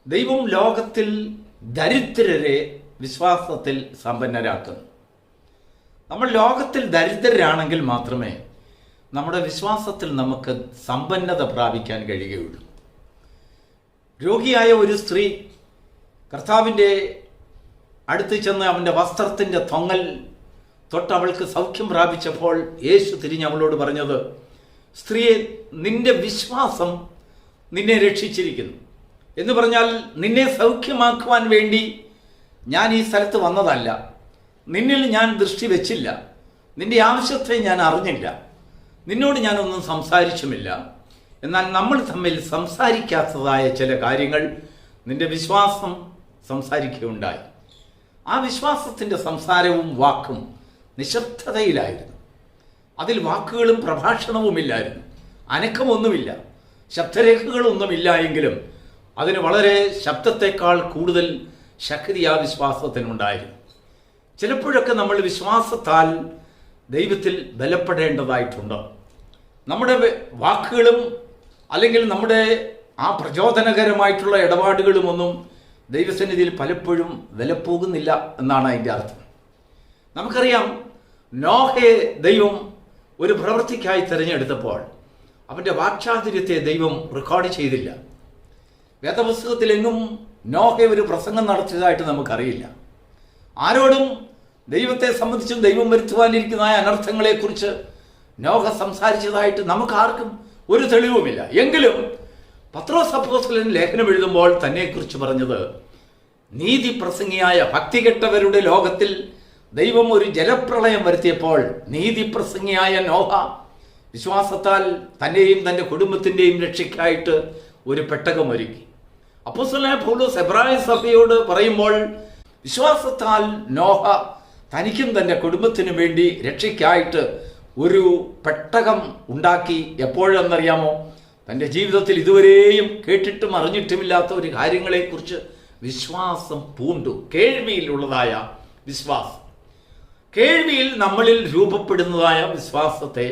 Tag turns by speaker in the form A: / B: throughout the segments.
A: ദൈവം ലോകത്തിൽ ദരിദ്രരെ വിശ്വാസത്തിൽ സമ്പന്നരാക്കുന്നു. നമ്മൾ ലോകത്തിൽ ദരിദ്രരാണെങ്കിൽ മാത്രമേ നമ്മുടെ വിശ്വാസത്തിൽ നമുക്ക് സമ്പന്നത പ്രാപിക്കാൻ കഴിയുകയുള്ളൂ. രോഗിയായ ഒരു സ്ത്രീ കർത്താവിൻ്റെ അടുത്ത് ചെന്ന് അവൻ്റെ വസ്ത്രത്തിൻ്റെ തൊങ്ങൽ തൊട്ട് അവൾക്ക് സൗഖ്യം പ്രാപിച്ചപ്പോൾ യേശു തിരിഞ്ഞ് അവളോട് പറഞ്ഞത്, സ്ത്രീയെ, നിന്റെ വിശ്വാസം നിന്നെ രക്ഷിച്ചിരിക്കുന്നു. എന്ന് പറഞ്ഞാൽ നിന്നെ സൗഖ്യമാക്കുവാൻ വേണ്ടി ഞാൻ ഈ സ്ഥലത്ത് വന്നതല്ല, നിന്നിൽ ഞാൻ ദൃഷ്ടി വെച്ചില്ല, നിന്റെ ആവശ്യത്തെ ഞാൻ അറിഞ്ഞില്ല, നിന്നോട് ഞാനൊന്നും സംസാരിച്ചുമില്ല. എന്നാൽ നമ്മൾ തമ്മിൽ സംസാരിക്കാത്തതായ ചില കാര്യങ്ങൾ നിന്റെ വിശ്വാസം സംസാരിക്കുകയുണ്ടായി. ആ വിശ്വാസത്തിൻ്റെ സംസാരവും വാക്കും നിശബ്ദതയിലായിരുന്നു. അതിൽ വാക്കുകളും പ്രഭാഷണവുമില്ലായിരുന്നു, അനക്കമൊന്നുമില്ല, ശബ്ദരേഖകളൊന്നുമില്ല. എങ്കിലും അതിന് വളരെ ശബ്ദത്തെക്കാൾ കൂടുതൽ ശക്തി ആ വിശ്വാസത്തിനുണ്ടായിരുന്നു. ചിലപ്പോഴൊക്കെ നമ്മൾ വിശ്വാസത്താൽ ദൈവത്തിൽ ബലപ്പെടേണ്ടതായിട്ടുണ്ട്. നമ്മുടെ വാക്കുകളും അല്ലെങ്കിൽ നമ്മുടെ ആ പ്രചോദനകരമായിട്ടുള്ള ഇടപാടുകളുമൊന്നും ദൈവസന്നിധിയിൽ പലപ്പോഴും വിലപ്പോകുന്നില്ല എന്നാണ് അതിൻ്റെ അർത്ഥം. നമുക്കറിയാം, നോഹയെ ദൈവം ഒരു പ്രവൃത്തിക്കായി തിരഞ്ഞെടുത്തപ്പോൾ അവൻ്റെ വാക്ചാതുര്യത്തെ ദൈവം റെക്കോർഡ് ചെയ്തില്ല. വേദപുസ്തകത്തിലെങ്ങും നോഹ ഒരു പ്രസംഗം നടത്തിയതായിട്ട് നമുക്കറിയില്ല. ആരോടും ദൈവത്തെ സംബന്ധിച്ചും ദൈവം വരുത്തുവാനിരിക്കുന്ന അനർത്ഥങ്ങളെക്കുറിച്ച് നോഹ സംസാരിച്ചതായിട്ട് നമുക്കാർക്കും ഒരു തെളിവുമില്ല. എങ്കിലും പത്രോസ് അപ്പോസ്തലൻ ലേഖനം എഴുതുമ്പോൾ തന്നെക്കുറിച്ച് പറഞ്ഞത്, നീതി പ്രസംഗിയായ ഭക്തികെട്ടവരുടെ ലോകത്തിൽ ദൈവം ഒരു ജലപ്രളയം വരുത്തിയപ്പോൾ നീതി പ്രസംഗിയായ നോഹ വിശ്വാസത്താൽ തന്നെയും തൻ്റെ കുടുംബത്തിൻ്റെയും രക്ഷയ്ക്കായിട്ട് ഒരു പെട്ടകം ഒരുക്കി. അപ്പോസ്തലനായ പൗലോസ് എബ്രായ സഭയോട് പറയുമ്പോൾ വിശ്വാസത്താൽ നോഹ തനിക്കും തൻ്റെ കുടുംബത്തിനും വേണ്ടി രക്ഷയ്ക്കായിട്ട് ഒരു പെട്ടകം ഉണ്ടാക്കി. എപ്പോഴെന്നറിയാമോ? തൻ്റെ ജീവിതത്തിൽ ഇതുവരെയും കേട്ടിട്ടും അറിഞ്ഞിട്ടുമില്ലാത്ത ഒരു കാര്യങ്ങളെക്കുറിച്ച് വിശ്വാസം പൂണ്ടു. കേൾവിയിലുള്ളതായ വിശ്വാസം, കേൾവിയിൽ നമ്മളിൽ രൂപപ്പെടുന്നതായ വിശ്വാസത്തെ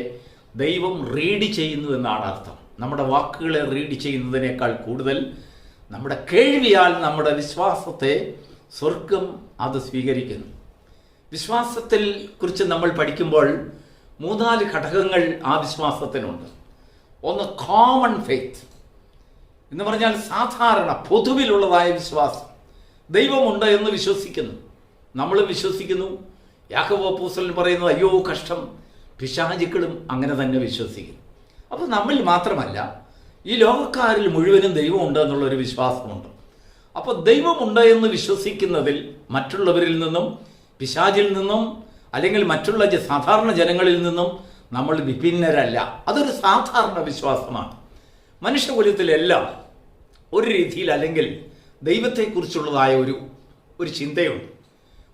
A: ദൈവം റീഡ് ചെയ്യുന്നു എന്നാണ് അർത്ഥം. നമ്മുടെ വാക്കുകളെ റീഡ് ചെയ്യുന്നതിനേക്കാൾ കൂടുതൽ നമ്മുടെ കേൾവിയാൽ നമ്മുടെ വിശ്വാസത്തെ സ്വർഗം അത് സ്വീകരിക്കുന്നു. വിശ്വാസത്തിൽ കുറിച്ച് നമ്മൾ പഠിക്കുമ്പോൾ 3-4 ഘടകങ്ങൾ ആ വിശ്വാസത്തിനുണ്ട്. ഒന്ന്, കോമൺ ഫെയ്ത്ത് എന്ന് പറഞ്ഞാൽ സാധാരണ പൊതുവിലുള്ളതായ വിശ്വാസം. ദൈവമുണ്ട് എന്ന് വിശ്വസിക്കുന്നു, നമ്മൾ വിശ്വസിക്കുന്നു. യാക്കോബ് അപ്പോസ്തലൻ പറയുന്നത്, അയ്യോ കഷ്ടം, പിശാചുക്കളും അങ്ങനെ തന്നെ വിശ്വസിക്കുന്നു. അപ്പോൾ നമ്മിൽ മാത്രമല്ല, ഈ ലോകക്കാരിൽ മുഴുവനും ദൈവമുണ്ട് എന്നുള്ളൊരു വിശ്വാസമുണ്ട്. അപ്പോൾ ദൈവമുണ്ട് എന്ന് വിശ്വസിക്കുന്നതിൽ മറ്റുള്ളവരിൽ നിന്നും, പിശാചിൽ നിന്നും, അല്ലെങ്കിൽ മറ്റുള്ള സാധാരണ ജനങ്ങളിൽ നിന്നും നമ്മൾ വിഭിന്നരല്ല. അതൊരു സാധാരണ വിശ്വാസമാണ്. മനുഷ്യകുലത്തിലെല്ലാം ഒരു രീതിയിൽ അല്ലെങ്കിൽ ദൈവത്തെക്കുറിച്ചുള്ളതായ ഒരു ചിന്തയുണ്ട്,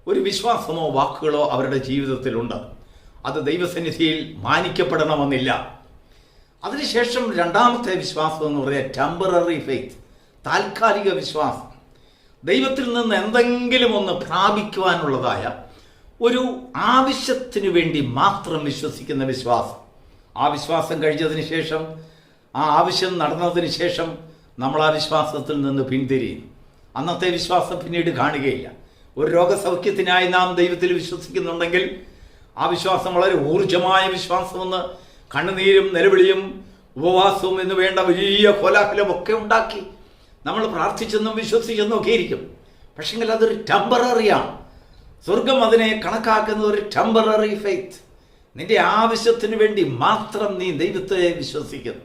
A: ഒരു വിശ്വാസമോ വാക്കുകളോ അവരുടെ ജീവിതത്തിലുണ്ട്. അത് ദൈവസന്നിധിയിൽ മാനിക്കപ്പെടണമെന്നില്ല. അതിനുശേഷം രണ്ടാമത്തെ വിശ്വാസം എന്ന് പറയുന്നത് ടെമ്പററി ഫെയ്ത്ത്, താൽക്കാലിക വിശ്വാസം. ദൈവത്തിൽ നിന്ന് എന്തെങ്കിലും ഒന്ന് പ്രാപിക്കുവാനുള്ളതായ ഒരു ആവശ്യത്തിന് വേണ്ടി മാത്രം വിശ്വസിക്കുന്ന വിശ്വാസം. ആ വിശ്വാസം കഴിഞ്ഞതിന് ശേഷം, ആ ആവശ്യം നടന്നതിന് ശേഷം നമ്മൾ ആ വിശ്വാസത്തിൽ നിന്ന് പിന്തിരിയും. അന്നത്തെ വിശ്വാസം പിന്നീട് കാണുകയില്ല. ഒരു രോഗസൗഖ്യത്തിനായി നാം ദൈവത്തിൽ വിശ്വസിക്കുന്നുണ്ടെങ്കിൽ ആ വിശ്വാസം വളരെ ഊർജമായ വിശ്വാസമെന്ന് കണ്ണുനീരും നിലവിളിയും ഉപവാസവും എന്ന് വേണ്ട വലിയ കോലാഹലമൊക്കെ ഉണ്ടാക്കി നമ്മൾ പ്രാർത്ഥിച്ചെന്നും വിശ്വസിച്ചെന്നും ഒക്കെ ഇരിക്കും. പക്ഷെങ്കിൽ അതൊരു ടെമ്പററിയാണ്. സ്വർഗം അതിനെ കണക്കാക്കുന്ന ഒരു ടെമ്പററി ഫെയ്ത്ത്. നിന്റെ ആവശ്യത്തിന് വേണ്ടി മാത്രം നീ ദൈവത്തെ വിശ്വസിക്കുന്നു.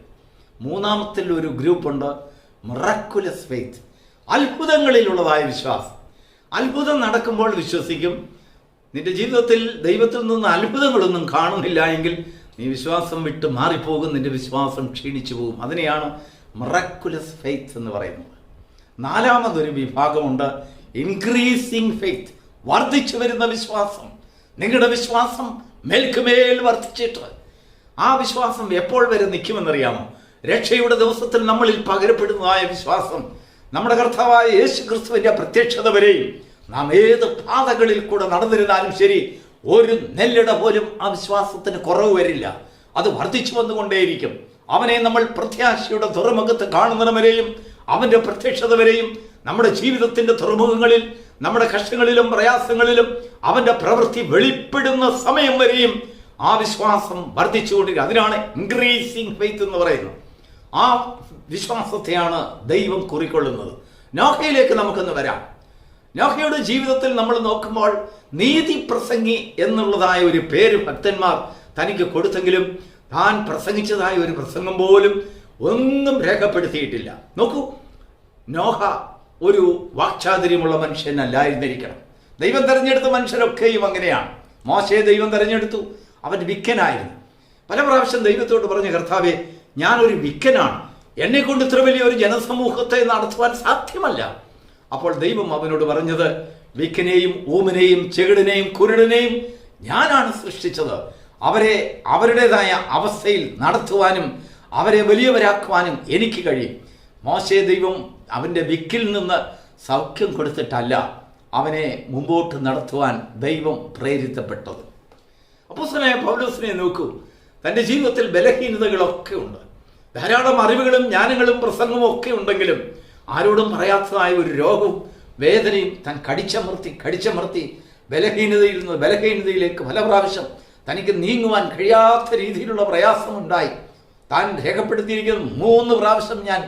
A: മൂന്നാമത്തിൽ ഒരു ഗ്രൂപ്പുണ്ട്, മിറാക്കുലസ് ഫെയ്ത്ത്, അത്ഭുതങ്ങളിലുള്ളതായ വിശ്വാസം. അത്ഭുതം നടക്കുമ്പോൾ വിശ്വസിക്കും. നിന്റെ ജീവിതത്തിൽ ദൈവത്തിൽ നിന്ന് അത്ഭുതങ്ങളൊന്നും കാണുന്നില്ല എങ്കിൽ നീ വിശ്വാസം വിട്ട് മാറിപ്പോകും, നിന്റെ വിശ്വാസം ക്ഷീണിച്ചു പോകും. അതിനെയാണ് മിറാക്കുലസ് ഫെയ്ത്ത് എന്ന് പറയുന്നത്. നാലാമതൊരു വിഭാഗമുണ്ട്, ഇൻക്രീസിങ് ഫെയ്ത്ത്, വർദ്ധിച്ചു വരുന്ന വിശ്വാസം. നിങ്ങളുടെ വിശ്വാസം മേൽക്കുമേൽ വർദ്ധിച്ചിട്ട് ആ വിശ്വാസം എപ്പോൾ വരെ നിൽക്കുമെന്നറിയാമോ? രക്ഷയുടെ ദിവസത്തിൽ നമ്മളിൽ പകരപ്പെടുന്നതായ വിശ്വാസം, നമ്മുടെ കർത്താവായ യേശു ക്രിസ്തുവിൻ്റെ പ്രത്യക്ഷത വരെയും നാം ഏത് പാതകളിൽ കൂടെ നടന്നിരുന്നാലും ശരി, ഒരു നെല്ലിട പോലും ആ വിശ്വാസത്തിന് കുറവ് വരില്ല. അത് വർദ്ധിച്ചു വന്നുകൊണ്ടേയിരിക്കും. അവനെ നമ്മൾ പ്രത്യാശയുടെ തുറമുഖത്ത് കാണുന്നവരെയും അവൻ്റെ പ്രത്യക്ഷത വരെയും നമ്മുടെ ജീവിതത്തിന്റെ തുറമുഖങ്ങളിൽ, നമ്മുടെ കഷ്ടങ്ങളിലും പ്രയാസങ്ങളിലും അവന്റെ പ്രവൃത്തി വെളിപ്പെടുന്ന സമയം വരെയും ആ വിശ്വാസം വർദ്ധിച്ചുകൊണ്ടിരിക്കുക. അതിനാണ് ഇൻക്രീസിങ് ഫെയ്ത്ത് എന്ന് പറയുന്നത്. ആ വിശ്വാസത്തെയാണ് ദൈവം കുറിക്കൊള്ളുന്നത്. നോഹയിലേക്ക് നമുക്കൊന്ന് വരാം. നോഹയുടെ ജീവിതത്തിൽ നമ്മൾ നോക്കുമ്പോൾ നീതി പ്രസംഗി എന്നുള്ളതായ ഒരു പേര് ഭക്തന്മാർ തനിക്ക് കൊടുത്തെങ്കിലും താൻ പ്രസംഗിച്ചതായ ഒരു പ്രസംഗം പോലും ഒന്നും രേഖപ്പെടുത്തിയിട്ടില്ല. നോക്കൂ, നോഹ ഒരു വാക്ചാതുര്യമുള്ള മനുഷ്യനല്ലായിരുന്നിരിക്കണം. ദൈവം തെരഞ്ഞെടുത്ത മനുഷ്യരൊക്കെയും അങ്ങനെയാണ്. മോശയെ ദൈവം തെരഞ്ഞെടുത്തു, അവൻ വിക്കനായിരുന്നു. പല പ്രാവശ്യം ദൈവത്തോട് പറഞ്ഞ, കർത്താവേ, ഞാനൊരു വിക്കനാണ്, എന്നെ കൊണ്ട് ഇത്ര വലിയ ഒരു ജനസമൂഹത്തെ നടത്തുവാൻ സാധ്യമല്ല. അപ്പോൾ ദൈവം അവനോട് പറഞ്ഞത്, വിക്കനെയും ഊമനെയും ചെകിടനെയും കുരുടനെയും ഞാനാണ് സൃഷ്ടിച്ചത്. അവരെ അവരുടേതായ അവസ്ഥയിൽ നടത്തുവാനും അവരെ വലിയവരാക്കുവാനും എനിക്ക് കഴിയും. മോശയെ ദൈവം അവൻ്റെ വിക്കിൽ നിന്ന് സൗഖ്യം കൊടുത്തിട്ടല്ല അവനെ മുമ്പോട്ട് നടത്തുവാൻ ദൈവം പ്രേരിതപ്പെട്ടത്. അപ്പോസ്തലനായ പൗലോസിനെ നോക്കൂ, തൻ്റെ ജീവിതത്തിൽ ബലഹീനതകളൊക്കെ ഉണ്ട്. ധാരാളം അറിവുകളും ജ്ഞാനങ്ങളും പ്രസംഗവും ഒക്കെ ഉണ്ടെങ്കിലും ആരോടും പറയാത്തതായ ഒരു രോഗവും വേദനയും താൻ കടിച്ചമർത്തി ബലഹീനതയിൽ നിന്ന് ബലഹീനതയിലേക്ക് പല പ്രാവശ്യം തനിക്ക് നീങ്ങുവാൻ കഴിയാത്ത രീതിയിലുള്ള പ്രയാസമുണ്ടായി. താൻ രേഖപ്പെടുത്തിയിരിക്കുന്നത് 3 പ്രാവശ്യം ഞാൻ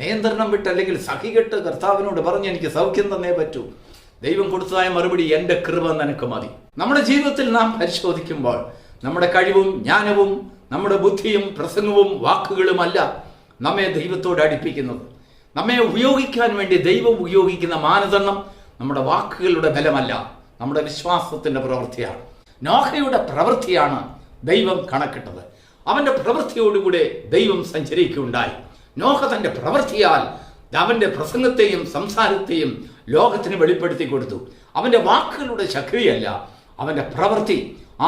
A: നിയന്ത്രണം വിട്ട് അല്ലെങ്കിൽ സഹികെട്ട് കർത്താവിനോട് പറഞ്ഞ് എനിക്ക് സൗഖ്യം തന്നേ പറ്റൂ. ദൈവം കൊടുത്തതായ മറുപടി, എൻ്റെ കൃപ നിനക്ക് മതി. നമ്മുടെ ജീവിതത്തിൽ നാം പരിശോധിക്കുമ്പോൾ നമ്മുടെ കഴിവും ജ്ഞാനവും നമ്മുടെ ബുദ്ധിയും പ്രസംഗവും വാക്കുകളുമല്ല നമ്മെ ദൈവത്തോട് അടുപ്പിക്കുന്നത്. നമ്മെ ഉപയോഗിക്കാൻ വേണ്ടി ദൈവം ഉപയോഗിക്കുന്ന മാനദണ്ഡം നമ്മുടെ വാക്കുകളുടെ ബലമല്ല, നമ്മുടെ വിശ്വാസത്തിൻ്റെ പ്രവൃത്തിയാണ്. നോഹയുടെ പ്രവൃത്തിയാണ് ദൈവം കണക്കിട്ടത്. അവൻ്റെ പ്രവൃത്തിയോടുകൂടെ ദൈവം സഞ്ചരിക്കുകയുണ്ടായി. നോഹ തൻ്റെ പ്രവൃത്തിയാൽ അവൻ്റെ പ്രസംഗത്തെയും സംസാരത്തെയും ലോകത്തിന് വെളിപ്പെടുത്തി കൊടുത്തു. അവൻ്റെ വാക്കുകളുടെ ശക്തിയല്ല, അവൻ്റെ പ്രവൃത്തി.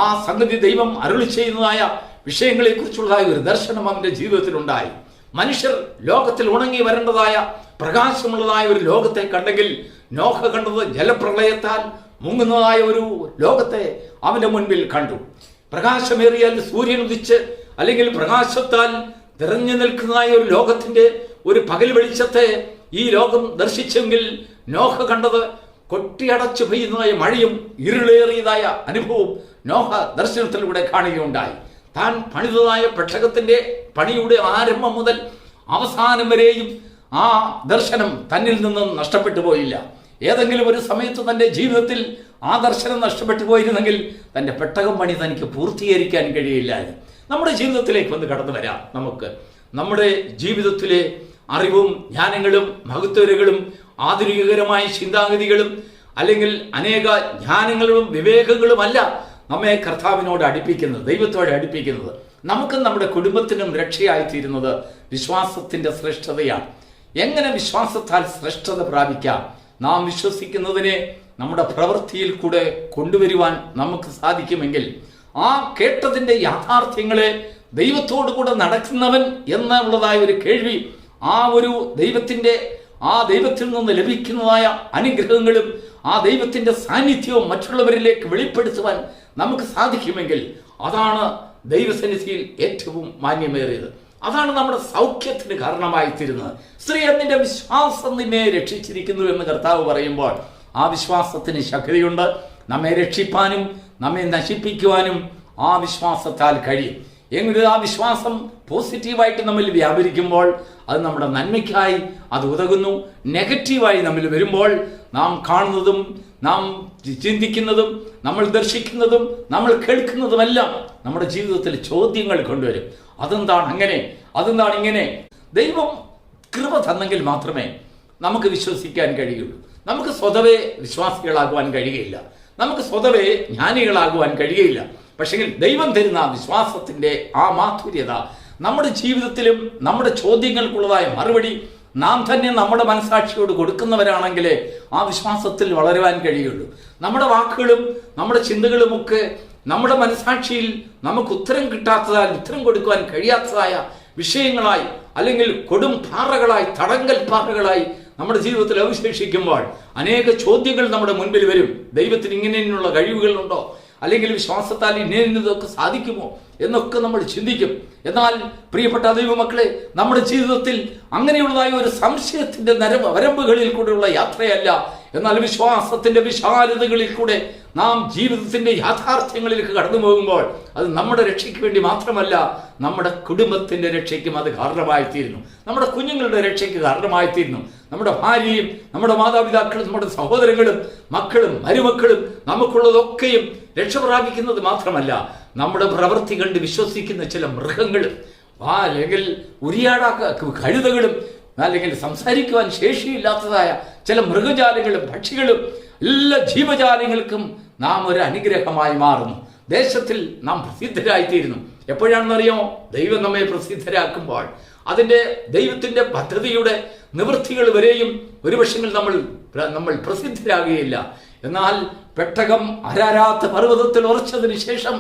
A: ആ സംഗതി ദൈവം അരുളി ചെയ്യുന്നതായ വിഷയങ്ങളെക്കുറിച്ചുള്ളതായ ഒരു ദർശനം അവൻ്റെ ജീവിതത്തിലുണ്ടായി. മനുഷ്യർ ലോകത്തിൽ ഉണങ്ങി വരേണ്ടതായ പ്രകാശമുള്ളതായ ഒരു ലോകത്തെ കണ്ടെങ്കിൽ നോഹ കണ്ടത് ജലപ്രളയത്താൽ മുങ്ങുന്നതായ ഒരു ലോകത്തെ അവൻ്റെ മുൻപിൽ കണ്ടു. പ്രകാശമേറിയാൽ സൂര്യൻ ഉദിച്ച് അല്ലെങ്കിൽ പ്രകാശത്താൽ നിറഞ്ഞു നിൽക്കുന്നതായ ഒരു ലോകത്തിന്റെ ഒരു പകൽ വെളിച്ചത്തെ ഈ ലോകം ദർശിച്ചെങ്കിൽ നോഹ കണ്ടത് കൊട്ടിയടച്ചു പെയ്യുന്നതായ മഴയും ഇരുളേറിയതായ അനുഭവവും നോഹ ദർശനത്തിലൂടെ കാണുകയുണ്ടായി. താൻ പണിതതായ പെട്ടകത്തിന്റെ പണിയുടെ ആരംഭം മുതൽ അവസാനം വരെയും ആ ദർശനം തന്നിൽ നിന്നും നഷ്ടപ്പെട്ടു പോയില്ല. ഏതെങ്കിലും ഒരു സമയത്ത് തൻ്റെ ജീവിതത്തിൽ ആ ദർശനം നഷ്ടപ്പെട്ടു പോയിരുന്നെങ്കിൽ തൻ്റെ പെട്ടകം പണി തനിക്ക് പൂർത്തീകരിക്കാൻ കഴിയില്ലായിരുന്നു. നമ്മുടെ ജീവിതത്തിലേക്ക് ഒന്ന് കടന്നു വരാം. നമുക്ക് നമ്മുടെ ജീവിതത്തിലെ അറിവും ജ്ഞാനങ്ങളും മഹത്വരകളും ആധുനികകരമായ ചിന്താഗതികളും അല്ലെങ്കിൽ അനേക ജ്ഞാനങ്ങളും വിവേകങ്ങളുമല്ല നമ്മെ കർത്താവിനോട് അടുപ്പിക്കുന്നത്, ദൈവത്തോടെ അടുപ്പിക്കുന്നത്. നമുക്കും നമ്മുടെ കുടുംബത്തിനും രക്ഷയായിത്തീരുന്നത് വിശ്വാസത്തിൻ്റെ ശ്രേഷ്ഠതയാണ്. എങ്ങനെ വിശ്വാസത്താൽ ശ്രേഷ്ഠത പ്രാപിക്കാം? നാം വിശ്വസിക്കുന്നതിനെ നമ്മുടെ പ്രവൃത്തിയിൽ കൂടെ കൊണ്ടുവരുവാൻ നമുക്ക് സാധിക്കുമെങ്കിൽ ആ കേട്ടതിൻ്റെ യാഥാർത്ഥ്യങ്ങളെ ദൈവത്തോടു കൂടെ നടക്കുന്നവൻ എന്നുള്ളതായ ഒരു കേൾവി, ആ ഒരു ദൈവത്തിൽ നിന്ന് ലഭിക്കുന്നതായ അനുഗ്രഹങ്ങളും ആ ദൈവത്തിൻ്റെ സാന്നിധ്യവും മറ്റുള്ളവരിലേക്ക് വെളിപ്പെടുത്തുവാൻ നമുക്ക് സാധിക്കുമെങ്കിൽ അതാണ് ദൈവസന്നിധിയിൽ ഏറ്റവും മാന്യമേറിയത്. അതാണ് നമ്മുടെ സൗഖ്യത്തിന് കാരണമായി തീരുന്നത്. സ്ത്രീ, നിന്റെ വിശ്വാസം നിന്നെ രക്ഷിച്ചിരിക്കുന്നു എന്ന് കർത്താവ് പറയുമ്പോൾ ആ വിശ്വാസത്തിന് ശക്തിയുണ്ട്. നമ്മെ രക്ഷിപ്പാനും നമ്മെ നശിപ്പിക്കുവാനും ആ വിശ്വാസത്താൽ കഴിയും. എങ്കിലും ആ വിശ്വാസം പോസിറ്റീവായിട്ട് നമ്മിൽ വ്യാപരിക്കുമ്പോൾ അത് നമ്മുടെ നന്മയ്ക്കായി അത് ഉതകുന്നു. നെഗറ്റീവായി നമ്മിൽ വരുമ്പോൾ നാം കാണുന്നതും നാം ചിന്തിക്കുന്നതും നമ്മൾ ദർശിക്കുന്നതും നമ്മൾ കേൾക്കുന്നതുമെല്ലാം നമ്മുടെ ജീവിതത്തിൽ ചോദ്യങ്ങൾ കൊണ്ടുവരും. അതെന്താണ് അങ്ങനെ, അതെന്താണ് ഇങ്ങനെ? ദൈവം കൃപ തന്നെങ്കിൽ മാത്രമേ നമുക്ക് വിശ്വസിക്കാൻ കഴിയുള്ളൂ. നമുക്ക് സ്വതവേ വിശ്വാസികളാകുവാൻ കഴിയുകയില്ല, നമുക്ക് സ്വതവേ ജ്ഞാനികളാകുവാൻ കഴിയുകയില്ല. പക്ഷേ ദൈവം തരുന്ന വിശ്വാസത്തിൻ്റെ ആ മാധുര്യത നമ്മുടെ ജീവിതത്തിലും നമ്മുടെ ചോദ്യങ്ങൾക്കുള്ളതായ മറുപടി നാം തന്നെ നമ്മുടെ മനസാക്ഷിയോട് കൊടുക്കുന്നവരാണെങ്കിലേ ആ വിശ്വാസത്തിൽ വളരുവാൻ കഴിയുള്ളൂ. നമ്മുടെ വാക്കുകളും നമ്മുടെ ചിന്തകളുമൊക്കെ നമ്മുടെ മനസാക്ഷിയിൽ നമുക്ക് ഉത്തരം കിട്ടാത്തതാൽ ഉത്തരം കൊടുക്കുവാൻ കഴിയാത്തതായ വിഷയങ്ങളായി അല്ലെങ്കിൽ കൊടും പാറകളായി, തടങ്കൽ പാറകളായി നമ്മുടെ ജീവിതത്തിൽ അവശേഷിക്കുമ്പോൾ അനേക ചോദ്യങ്ങൾ നമ്മുടെ മുൻപിൽ വരും. ദൈവത്തിന് ഇങ്ങനെയുള്ള കഴിവുകളുണ്ടോ? അല്ലെങ്കിൽ വിശ്വാസത്താൽ ഇന്നതൊക്കെ സാധിക്കുമോ എന്നൊക്കെ നമ്മൾ ചിന്തിക്കും. എന്നാൽ പ്രിയപ്പെട്ട ദൈവമക്കളെ, നമ്മുടെ ജീവിതത്തിൽ അങ്ങനെയുള്ളതായ ഒരു സംശയത്തിന്റെ വരമ്പുകളിൽ കൂടെയുള്ള യാത്രയല്ല, എന്നാൽ വിശ്വാസത്തിന്റെ വിശാലതകളിൽ കൂടെ നാം ജീവിതത്തിന്റെ യാഥാർത്ഥ്യങ്ങളിലേക്ക് കടന്നു പോകുമ്പോൾ അത് നമ്മുടെ രക്ഷയ്ക്ക് വേണ്ടി മാത്രമല്ല, നമ്മുടെ കുടുംബത്തിന്റെ രക്ഷയ്ക്കും അത് കാരണമായിത്തീരുന്നു, നമ്മുടെ കുഞ്ഞുങ്ങളുടെ രക്ഷയ്ക്ക് കാരണമായിത്തീരുന്നു. നമ്മുടെ ഭാര്യയും നമ്മുടെ മാതാപിതാക്കളും നമ്മുടെ സഹോദരങ്ങളും മക്കളും മരുമക്കളും നമുക്കുള്ളതൊക്കെയും രക്ഷ പ്രാപിക്കുന്നത് മാത്രമല്ല, നമ്മുടെ പ്രവൃത്തി കണ്ട് വിശ്വസിക്കുന്ന ചില മൃഗങ്ങളും അല്ലെങ്കിൽ കഴുതകളും അല്ലെങ്കിൽ സംസാരിക്കുവാൻ ശേഷിയില്ലാത്തതായ ചില മൃഗജാലങ്ങളും പക്ഷികളും എല്ലാ ജീവജാലങ്ങൾക്കും നാം ഒരു അനുഗ്രഹമായി മാറുന്നു. ദേശത്തിൽ നാം പ്രസിദ്ധരായിത്തീരുന്നു. എപ്പോഴാണെന്നറിയാമോ? ദൈവം നമ്മെ പ്രസിദ്ധരാക്കുമ്പോൾ അതിൻ്റെ ദൈവത്തിൻ്റെ പദ്ധതിയുടെ നിവൃത്തികൾ വരെയും ഒരുപക്ഷെങ്കിൽ നമ്മൾ പ്രസിദ്ധരാകുകയില്ല. എന്നാൽ പെട്ടകം അരാരാത്ത പർവ്വതത്തിൽ ഉറച്ചതിന് ശേഷം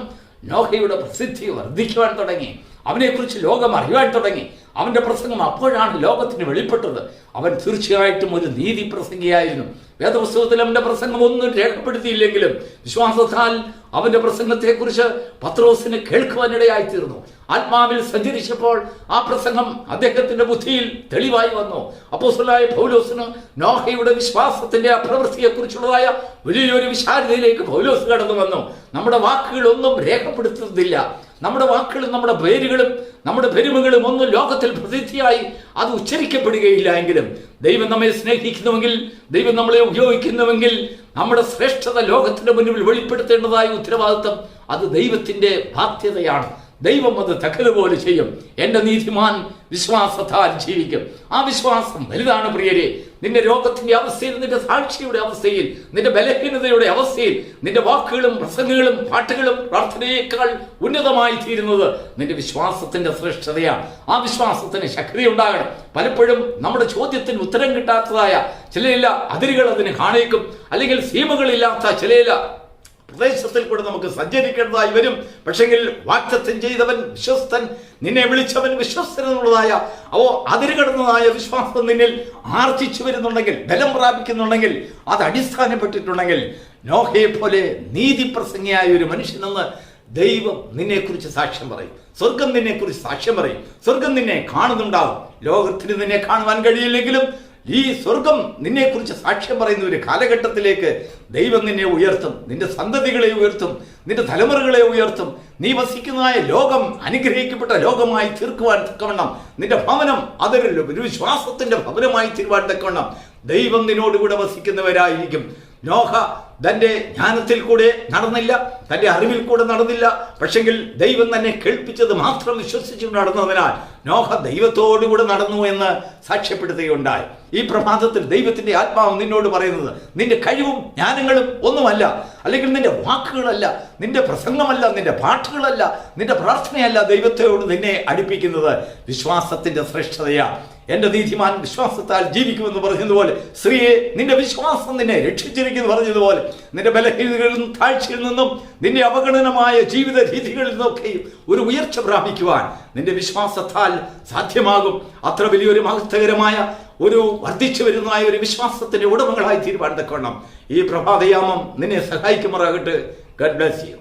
A: നോഹയുടെ പ്രസിദ്ധി വർദ്ധിക്കുവാൻ തുടങ്ങി. അവനെക്കുറിച്ച് ലോകം അറിയുവാൻ തുടങ്ങി. അവൻ്റെ പ്രസംഗം അപ്പോഴാണ് ലോകത്തിന് വെളിപ്പെട്ടത്. അവൻ തീർച്ചയായിട്ടും ഒരു നീതി പ്രസംഗിയായിരുന്നു. വേദപുസ്തകത്തിൽ അവൻ്റെ പ്രസംഗം ഒന്നും രേഖപ്പെടുത്തിയില്ലെങ്കിലും വിശ്വാസത്താൽ അവൻ്റെ പ്രസംഗത്തെക്കുറിച്ച് പത്രോസിന് കേൾക്കുവാനിടയായിത്തീർന്നു. ആത്മാവിൽ സഞ്ചരിച്ചപ്പോൾ ആ പ്രസംഗം അദ്ദേഹത്തിന്റെ ബുദ്ധിയിൽ തെളിവായി വന്നു. അപ്പോസ്തലനായ പൗലോസിന് നോഹയുടെ വിശ്വാസത്തിന്റെ അപ്രവൃത്തിയെക്കുറിച്ചുള്ളതായ വലിയൊരു വിശാലതയിലേക്ക് പൗലോസ് കടന്നു വന്നു. നമ്മുടെ വാക്കുകളൊന്നും രേഖപ്പെടുത്തുന്നില്ല. നമ്മുടെ വാക്കുകളും നമ്മുടെ പേരുകളും നമ്മുടെ പെരുമകളും ഒന്നും ലോകത്തിൽ പ്രസിദ്ധിയായി അത് ഉച്ചരിക്കപ്പെടുകയില്ല എങ്കിലും ദൈവം നമ്മെ സ്നേഹിക്കുന്നുവെങ്കിൽ, ദൈവം നമ്മളെ ഉപയോഗിക്കുന്നുവെങ്കിൽ നമ്മുടെ ശ്രേഷ്ഠത ലോകത്തിന്റെ മുന്നിൽ വെളിപ്പെടുത്തേണ്ടതായ ഉത്തരവാദിത്വം അത് ദൈവത്തിന്റെ ബാധ്യതയാണ്. ദൈവം അത് തക്കതുപോലെ ചെയ്യും. എൻ്റെ നീതിമാൻ വിശ്വാസത്താൽ ജീവിക്കും. ആ വിശ്വാസം വലുതാണ് പ്രിയരെ. നിന്റെ രോഗത്തിന്റെ അവസ്ഥയിൽ, നിന്റെ സാക്ഷിയുടെ അവസ്ഥയിൽ, നിന്റെ ബലഹീനതയുടെ അവസ്ഥയിൽ നിന്റെ വാക്കുകളും പ്രസംഗങ്ങളും പാട്ടുകളും പ്രാർത്ഥനയേക്കാൾ ഉന്നതമായി തീരുന്നത് നിന്റെ വിശ്വാസത്തിന്റെ ശ്രേഷ്ഠതയാണ്. ആ വിശ്വാസത്തിന് ശക്തി ഉണ്ടാകണം. പലപ്പോഴും നമ്മുടെ ചോദ്യത്തിന് ഉത്തരം കിട്ടാത്തതായ ചില അതിരുകൾ അതിന് കാണിക്കും, അല്ലെങ്കിൽ സീമകളില്ലാത്ത ചില പ്രദേശത്തിൽ കൂടെ നമുക്ക് സഞ്ചരിക്കേണ്ടതായി വരും. പക്ഷെങ്കിൽ വാഗ്ദത്തം ചെയ്തവൻ വിശ്വസ്തൻ, നിന്നെ വിളിച്ചവൻ വിശ്വസ്തൻ എന്നുള്ളതായ അതിരുകടന്നതായ വിശ്വാസം നിന്നിൽ ആർജിച്ചു വരുന്നുണ്ടെങ്കിൽ, ബലം പ്രാപിക്കുന്നുണ്ടെങ്കിൽ, അത് അടിസ്ഥാനപ്പെട്ടിട്ടുണ്ടെങ്കിൽ നോഹയെ പോലെ നീതിപ്രസംഗിയായ ഒരു മനുഷ്യനെന്ന് ദൈവം നിന്നെക്കുറിച്ച് സാക്ഷ്യം പറയും. സ്വർഗം നിന്നെക്കുറിച്ച് സാക്ഷ്യം പറയും. സ്വർഗം നിന്നെ കാണുന്നുണ്ടാവും. ലോകത്തിന് നിന്നെ കാണുവാൻ കഴിയില്ലെങ്കിലും ഈ സ്വർഗം നിന്നെക്കുറിച്ച് സാക്ഷ്യം പറയുന്ന ഒരു കാലഘട്ടത്തിലേക്ക് ദൈവം നിന്നെ ഉയർത്തും. നിന്റെ സന്തതികളെ ഉയർത്തും, നിന്റെ തലമുറകളെ ഉയർത്തും. നീ വസിക്കുന്നതായ ലോകം അനുഗ്രഹിക്കപ്പെട്ട ലോകമായി തീർക്കുവാൻ തക്കവണ്ണം നിന്റെ ഭവനം അതൊരു വിശ്വാസത്തിന്റെ ഭവനമായി തീരുവാൻ തക്കവണ്ണം ദൈവം നിന്നോടുകൂടെ വസിക്കുന്നവരായിരിക്കും. നോഹ തന്റെ ജ്ഞാനത്തിൽ കൂടെ നടന്നില്ല, തന്റെ അറിവിൽ കൂടെ നടന്നില്ല. പക്ഷെങ്കിൽ ദൈവം തന്നെ കേൾപ്പിച്ചത് മാത്രം വിശ്വസിച്ചു നടന്നതിനാൽ നോഹ ദൈവത്തോടുകൂടെ നടന്നു എന്ന് സാക്ഷ്യപ്പെടുത്തുകയുണ്ടായി. ഈ പ്രഭാതത്തിൽ ദൈവത്തിന്റെ ആത്മാവ് നിന്നോട് പറയുന്നത് നിന്റെ കഴിവും ജ്ഞാനങ്ങളും ഒന്നുമല്ല, അല്ലെങ്കിൽ നിന്റെ വാക്കുകളല്ല, നിന്റെ പ്രസംഗമല്ല, നിന്റെ പാട്ടുകളല്ല, നിന്റെ പ്രാർത്ഥനയല്ല ദൈവത്തോട് നിന്നെ അടുപ്പിക്കുന്നത്. വിശ്വാസത്തിന്റെ ശ്രേഷ്ഠതയാണ്. എൻ്റെ നീതിമാൻ വിശ്വാസത്താൽ ജീവിക്കുമെന്ന് പറഞ്ഞതുപോലെ, സ്ത്രീയെ നിന്റെ വിശ്വാസം നിന്നെ രക്ഷിച്ചിരിക്കുന്നു പറഞ്ഞതുപോലെ, നിന്റെ ബലഹീനതകളിൽ നിന്നും താഴ്ചയിൽ നിന്നും നിന്റെ അവഗണനമായ ജീവിത രീതികളിൽ നിന്നൊക്കെയും ഒരു ഉയർച്ച പ്രാപിക്കുവാൻ നിന്റെ വിശ്വാസത്താൽ സാധ്യമാകും. അത്ര വലിയൊരു മഹത്വകരമായ ഒരു വർദ്ധിച്ചു വരുന്നതായ ഒരു വിശ്വാസത്തിന്റെ ഉടമകളായി തീരുവാൻ തക്കവണ്ണം ഈ പ്രഭാതയാമം നിന്നെ സഹായിക്കുമാറാകട്ടെ. God bless you.